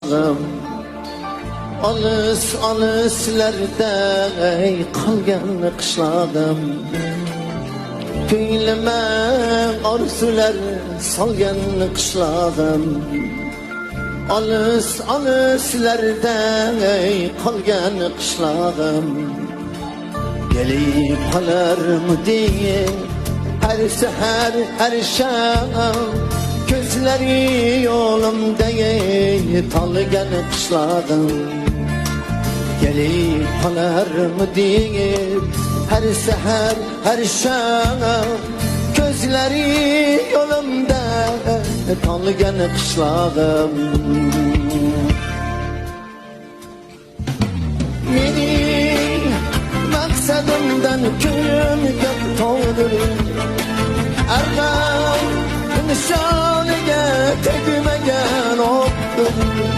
qishlog'im olis-olislarda qolgan qishlog'im ko'nglima orzular solgan qishlog'im olis-olislarda qolgan qishlog'im kelib qolarmidi her seher her şam gözleri yolumdagi talgan qishlog'im gelip qolarmidi her seher her şam gözleri yolumda talgan qishlog'im mening maqsadimdan ko'nglim gap to'lur arman nishoniga tegmagan o'qdir